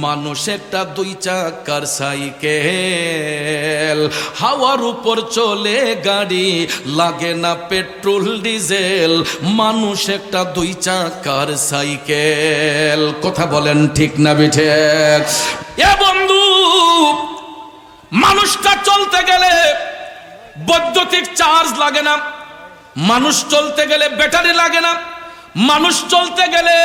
মানুষ একটা দুই চাকার সাইকেল, হাওয়ার উপর চলে গাড়ি, লাগে না পেট্রোল ডিজেল। মানুষ একটা দুই চাকার সাইকেল। কথা বলেন ঠিক না বেঠে? এ বন্ধু, মানুষটা চলতে গেলে বৈদ্যুতিক চার্জ লাগে না, মানুষ চলতে গেলে ব্যাটারি লাগে না, মানুষ চলতে গেলে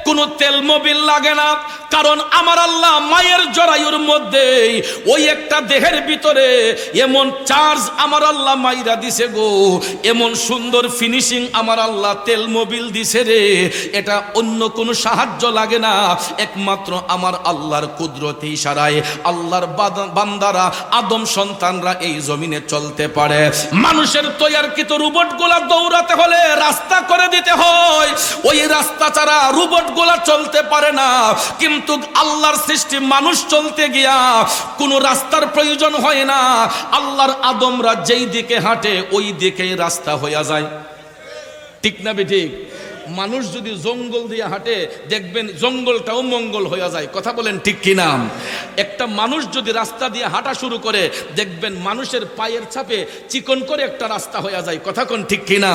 কোনো তেল মোবিল লাগে না। কারণ আমার আল্লাহ মায়ের জরায়ুর মধ্যে ওই একটা দেহের ভিতরে এমন চার্জ আমার আল্লাহ মাইরা দিছে গো, এমন সুন্দর ফিনিশিং আমার আল্লাহ তেল মোবিল দিছে রে, এটা অন্য কোনো সাহায্য লাগে না, একমাত্র আমার আল্লাহর কুদরতি ইশারায় আল্লাহর বান্দারা আদম সন্তানরা এই জমিনে চলতে পারে। মানুষের তৈয়ারকৃত রোবটগুলা দৌড়াতে হলে রাস্তা করে দিতে হয়, ওই রাস্তা ছাড়া রোবটগুলা চলতে পারে না। কিন্তু আল্লাহর সৃষ্টি মানুষ চলতে গিয়া কোনো রাস্তার প্রয়োজন হয় না। আল্লাহর আদমরা যেই দিকে হাঁটে ওই দিকেই রাস্তা হইয়া যায়। ঠিক না বেঠিক? মানুষ যদি জঙ্গল দিয়ে হাঁটে দেখবেন জঙ্গলটাও মঙ্গল হয়ে যায়। কথা বলেন ঠিক কিনা? একটা মানুষ যদি রাস্তা দিয়ে হাঁটা শুরু করে দেখবেন মানুষের পায়ের ছাপে চিকন করে একটা রাস্তা হয়ে যায়। কথা কোন ঠিক কিনা?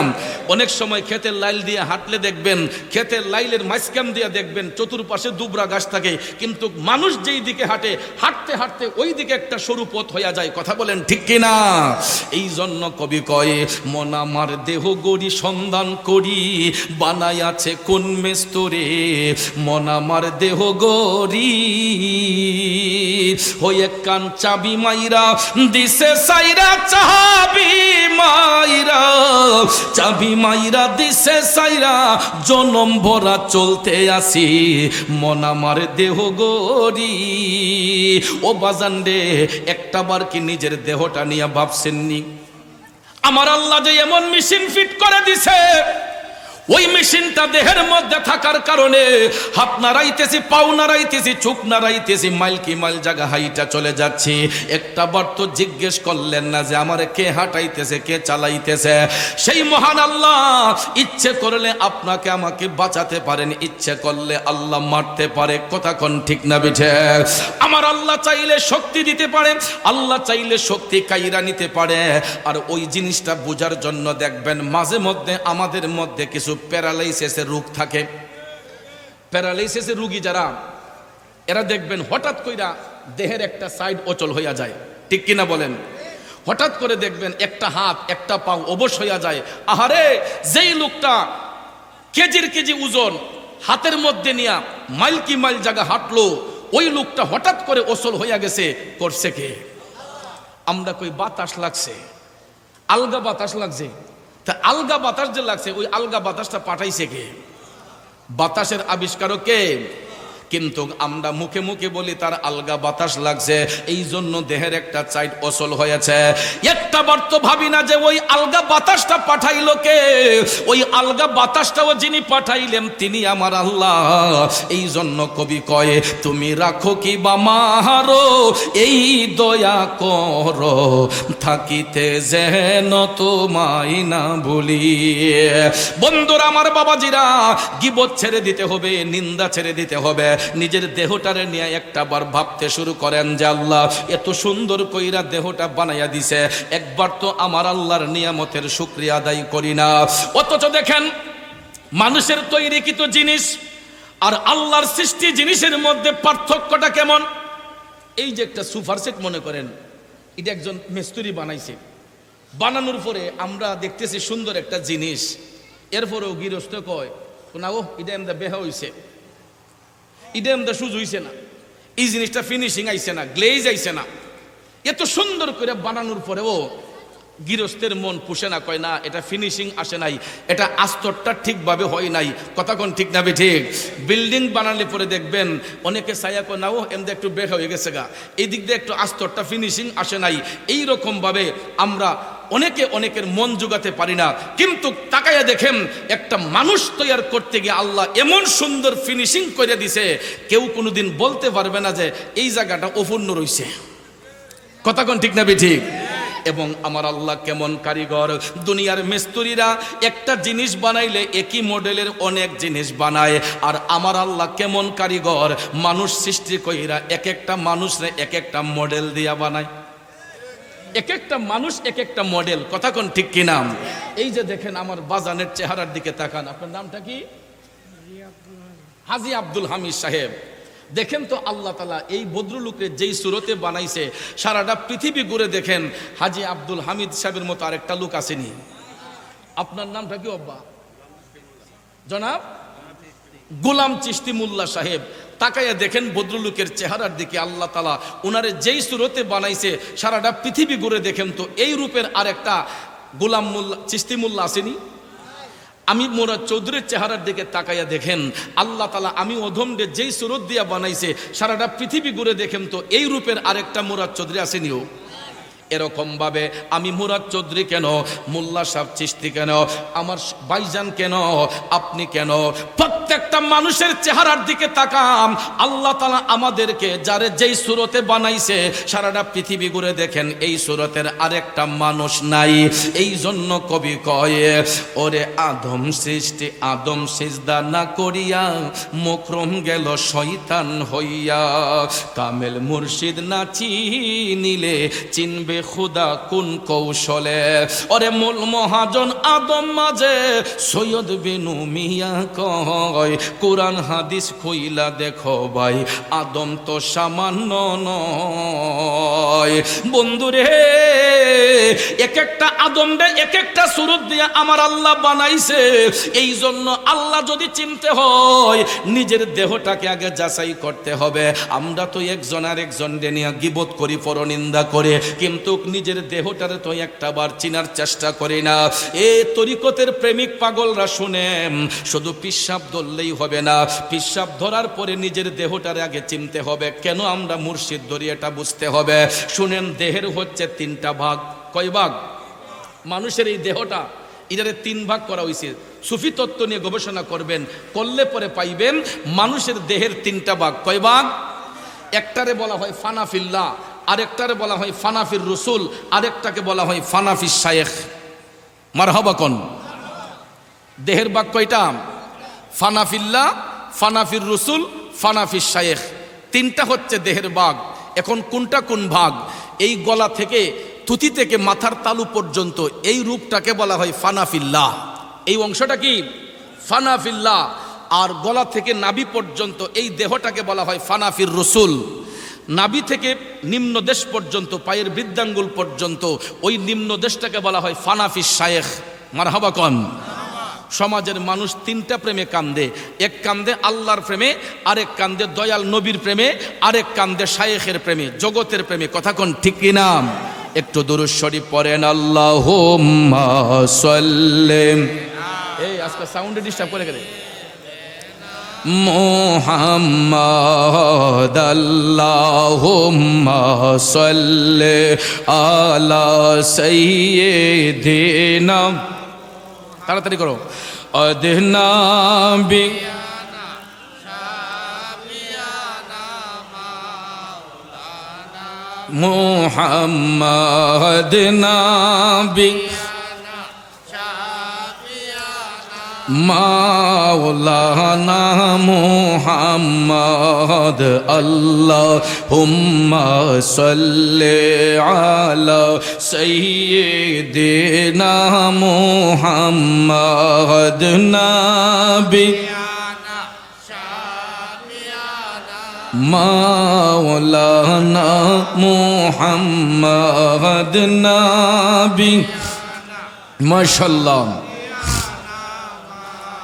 অনেক সময় ক্ষেতের লাইল দিয়ে হাঁটলে দেখবেন ক্ষেতের লাইলের মাঝখান দিয়ে দেখবেন চতুর্পাশে দুবরা গাছ থাকে, কিন্তু মানুষ যেই দিকে হাঁটে হাঁটতে হাঁটতে ওই দিকে একটা সরু পথ হয়ে যায়। কথা বলেন ঠিক কিনা? এই জন্য কবি কয়, মন আমার দেহ গড়ি সন্ধান করি, আছে কোন মেস্তরে, মন আমার দেহ গরি হয়ে কান চাবি মাইরা দিছে সাইরা, চাবি মাইরা চাবি মাইরা দিছে সাইরা, জনম ভরা চলতে আসি, মন আমার দেহ গরি। ও বাজান রে, একটা বার কি নিজের দেহটা নিয়ে ভাবছেননি? আমার আল্লাহ যে এমন মেশিন ফিট করে দিছে, ওই মেশিনটা দেহের মধ্যে থাকার কারণে হাত নাড়াইতেছি, পাও নাড়াইতেছি, চোখ নাড়াইতেছি, মাইল কি মাইল জায়গা হাইটা চলে যাচ্ছি। একটা বার তো জিজ্ঞেস করলেন না যে আমার কে হাঁটাইতেছে, কে চালাইতেছে? সেই মহান আল্লাহ ইচ্ছে করলে আপনাকে আমাকে বাঁচাতে পারেন, ইচ্ছে করলে আল্লাহ মারতে পারে। কথা কোন ঠিক না বিঠে? আমার আল্লাহ চাইলে শক্তি দিতে পারে, আল্লাহ চাইলে শক্তি কাইরা নিতে পারে। আর ওই জিনিসটা বোঝার জন্য দেখবেন মাঝে মধ্যে আমাদের মধ্যে কিছু প্যারালাইসিসের রোগ থাকে। প্যারালাইসিসের রোগী যারা, এরা দেখবেন হঠাৎ কইরা দেহের একটা সাইড অচল হইয়া যায়। ঠিক কিনা বলেন? হঠাৎ করে দেখবেন একটা হাত একটা পাও অবশ হইয়া যায়। আহারে, যেই লোকটা কেজির কেজি ওজন হাতের মধ্যে নিয়া মাইল কি মাইল জায়গা হাঁটলো, ওই লোকটা হঠাৎ করে অচল হইয়া গেছে। করছে কে? আমরা কই বাতাস লাগছে, আলগা বাতাস লাগছে। তা আলগা বাতাস যে লাগছে, ওই আলগা বাতাসটা পাঠাইছে কে? বাতাসের আবিষ্কারক কে? কিন্তু আমরা মুখে মুখে বলি তার আলগা বাতাস লাগছে, এই জন্য দেহের একটা সাইড অচল হয়েছে। একটা বার তো ভাবি না যে ওই আলগা বাতাসটা পাঠাইলো কে? ওই আলগা বাতাসটাও যিনি পাঠাইলেন তিনি আমার আল্লাহ। এই জন্য কবি কয়, তুমি রাখো কি বা মারো এই দয়া করো, থাকিতে যেন তোমায় না ভুলি। বন্ধুরা আমার, বাবাজিরা, গীবত ছেড়ে দিতে হবে, নিন্দা ছেড়ে দিতে হবে। নিজের দেহটারে নিয়ে একটা বার ভাবতে শুরু করেন যে আল্লাহ এত সুন্দর কইরা দেহটা বানাইয়া দিছে, একবার তো আমার আল্লাহর নিয়ামতের শুকরিয়া আদায় করি না। অথচ দেখেন মানুষের তৈরিকৃত জিনিস আর আল্লাহর সৃষ্টি জিনিসের মধ্যে পার্থক্যটা কেমন। এই যে একটা সুপার সেট মনে করেন, এটা একজন মিস্ত্রি বানাইছে, বানানোর পরে আমরা দেখতেছি সুন্দর একটা জিনিস, এরপরেও গৃহস্থ কয় না ও এটা এমদা বেহা হইছে, এটা এমদা সুজ হইছে না, এই জিনিসটা ফিনিশিং আইছে না, গ্লেজ আইছে না। এত সুন্দর করে বানানোর পরেও গৃহস্থের মন পুষে না, কয় না এটা ফিনিশিং আসে নাই, এটা আস্তরটা ঠিকভাবে হয় নাই। কথা কোন ঠিক না ঠিক? বিল্ডিং বানালে পরে দেখবেন অনেকে ছায়া কয় না ও এমনি একটু বের হয়ে গেছে গা, এই দিক দিয়ে একটু আস্তরটা ফিনিশিং আসে নাই। এইরকম ভাবে আমরা অনেকে অনেকের মন জোগাতে পারি না। কিন্তু তাকাইয়া দেখেন একটা মানুষ তৈরি করতে গিয়ে আল্লাহ এমন সুন্দর ফিনিশিং করে দিছে, কেউ কোনোদিন বলতে পারবে না যে এই জায়গাটা অপূর্ণ রইছে। কথা কোন ঠিক না ঠিক? এবং আমার আল্লাহ কেমন কারিগর। দুনিয়ার মিস্ত্রিরা একটা জিনিস বানাইলে একই মডেলের অনেক জিনিস বানায়, আর আমার আল্লাহ কেমন কারিগর, মানুষ সৃষ্টি কইরা এক একটা মানুষরে এক একটা মডেল দিয়া বানায়, এক একটা মানুষ এক একটা মডেল। কথা কোন ঠিক কি নাম? এই যে দেখেন আমার বাজানের চেহারার দিকে তাকান, আপনার নামটা কি? হাজী আব্দুল হামিদ সাহেব। দেখেন তো আল্লাহ তাআলা এই ভদ্রলোককে যেই সুরতে বানাইছে, সারাটা পৃথিবী ঘুরে দেখেন হাজী আব্দুল হামিদ সাহেবের মতো আরেকটা লোক আসেনি। আপনার নামটা কি আব্বা? জনাব গোলাম চিশতি মোল্লা সাহেব। তাকাইয়া দেখেন ভদ্রলোকের চেহারার দিকে, আল্লাহ তাআলা উনারে যেই সুরতে বানাইছে, সারাটা পৃথিবী ঘুরে দেখেন তো এই রূপের আরেকটা গোলাম মোল্লা চিশতি মোল্লা আসেনি। আমি মুরাদ চৌধুরীর চেহারার দিকে তাকাইয়া দেখেন আল্লাহ তাআলা আমি অধমরে যেই সুরত দিয়া বানাইছে, সারাটা পৃথিবী ঘুরে দেখেন তো এই রূপের আরেকটা মুরাদ চৌধুরী আসেনিও। এরকম ভাবে আমি মুরাদ চৌধুরী কেন, মোল্লা সাহেব চিশতি কেন, আমার ভাইজান কেন, আপনি কেন, প্রত্যেকটা মানুষের চেহারার দিকে তাকাম, আল্লাহ তাআলা আমাদেরকে যারে যেই সুরতে বানাইছে, সারাটা পৃথিবী ঘুরে দেখেন এই সুরতের আরেকটা মানুষ নাই। এই জন্য কবি কয়, ওরে আদম সৃষ্টি আদম সিজদা না করিয়া, মকরম গেল শয়তান হইয়া, কামেল মুর্শিদ না চিনিলে চিনবে খুদা কোন কৌশলে। ওরে মূল মহাজন আদম মাঝে সৈয়দ বিনু মিয়া কয়, কোরআন হাদিস কইলা দেখো ভাই, আদম তো সামান্য নয়। বন্ধুরে এক একটা আদম রে এক একটা সুরত দিয়া আমার আল্লাহ বানাইছে। এই জন্য আল্লাহ যদি চিনতে হয়, নিজের দেহটাকে আগে যাচাই করতে হবে। আমরা তো একজন আর একজন নিয়ে গীবত করি, পরনিন্দা করে, কিন্তু নিজের দেহটারে তো একটা বার চিনার চেষ্টা করি না। এ তরিকতের প্রেমিক পাগলরা শুনেন, শুধু পিশাব ধরলেই হবে না, পিশাব ধরার পরে নিজের দেহটারে আগে চিনতে হবে। কেন আমরা মুর্শিদ ধরি এটা বুঝতে হবে। শুনেন, দেহের হচ্ছে তিনটা ভাগ। কয় ভাগ? মানুষের এই দেহটা এটারে তিন ভাগ করা হয়েছে। সুফি তত্ত্ব নিয়ে গবেষণা করবেন, করলে পরে পাইবেন মানুষের দেহের তিনটা ভাগ। কয় ভাগ? একটারে বলা হয় ফানাফিল্লাহ, আরেকটারে বলা হয় ফানাফির রসুল, আরেকটাকে বলা হয় ফানাফিস শায়েখ। মারহাবা কোন? দেহের ভাগ কয়টা? ফানাফিল্লাহ, ফানাফির রসুল, ফানাফিস শায়েখ। তিনটা হচ্ছে দেহের ভাগ। এখন কোনটা কোন ভাগ? এই গলা থেকে থুতি থেকে মাথার তালু পর্যন্ত এই রূপটাকে বলা হয় ফানাফিল্লাহ। এই অংশটা কি? ফানাফিল্লাহ। আর গলা থেকে নাভি পর্যন্ত এই দেহটাকে বলা হয় ফানাফির রসুল। নাভি থেকে নিম্ন দেশ পর্যন্ত, পায়ের বৃদ্ধাঙ্গুল পর্যন্ত ওই নিম্ন দেশটাকে বলা হয় ফানাফিস শায়েখ। মারহাবা কোন? সমাজের মানুষ তিনটা প্রেমে কান্দে। এক কান্দে আল্লাহর প্রেমে, আরেক কান্দে দয়াল নবীর প্রেমে, আরেক কান্দে শায়েখের প্রেমে, জগতের প্রেমে। কথা কোন ঠিক কি না? একটু দুরূদ শরীফ পড়েন, আল্লাহুম্মা সাল্লি। এই আজকে সাউন্ডে ডিস্টার্ব করে গেলে। মুহাম্মাদ আল্লাহুম্মা সাল্লি আলা সাইয়্যিদিনা, তাড়াতাড়ি করো, আদনা বি মুহাম্মাদ নাবি মাওলানা মুহাম্মদ আল্লাহুম্মা সাল্লি আলা সাইয়্যিদিনা মুহাম্মদ নাবি মাওলানা মুহাম্মদ নাবি। মাশাআল্লাহ।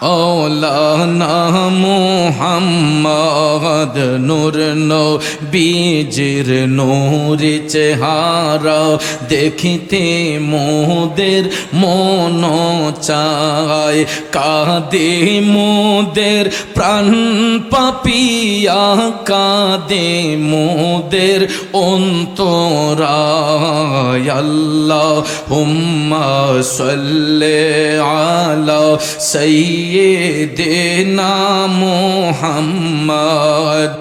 ওলানা মুহাম্মদ নূর নবীজির নূর চেহারা দেখিতে মোদের মন চায়, কাঁদে মোদের প্রাণ পাপিয়া, কাঁদে মোদের অন্তরায়। আল্লাহুম্মা সাল্লি আলা সাইয়্যিদিনা মুহাম্মদ।